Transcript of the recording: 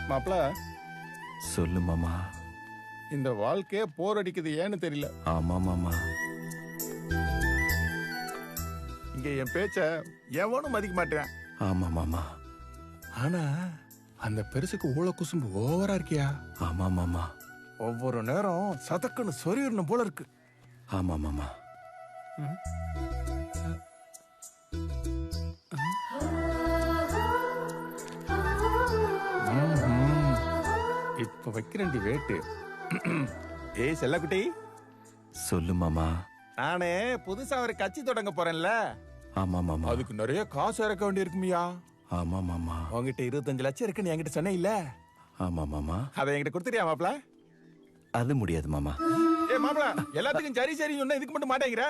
மாப்ள, சொல்லு மாமா. இந்த வாழ்க்கையே போர் அடிக்குது, ஏன்னு தெரியல. ஆமா மாமா. இங்க என் பேச்ச எவனும் மதிக்க மாட்டேன். ஆமா மாமா. ஆனா அந்த பெருசுக்கு ஊழ குசும்பு ஓவரா இருக்கியா? ஆமா மாமா. ஒவ்வொரு நேரம் சதக்குன்னு சொறியணும் போல இருக்கு. ஆமா மாமா. இப்ப வைக்கிறேன்டி வேட்டு. ஏய் செல்லக்குட்டி, சொல்லு மாமா. நானே புதுசா ஒரு கட்சி தொடங்க போறேன்ல. ஆமா மாமா. அதுக்கு நிறைய காசு இறக்க வேண்டி இருக்குமியா. ஆமா மாமா. உங்ககிட்ட 25 லட்சம் இருக்குன்னு என்கிட்ட சொன்ன இல்ல? ஆமா மாமா. அதை என்கிட்ட கொடுத்துறியா மாப்ள? அது முடியாது மாமா. ஏ மாப்ள, எல்லாத்துக்கும் சரி சரி சொன்னா இதுக்கு மட்டும் மாட்டேங்கிற?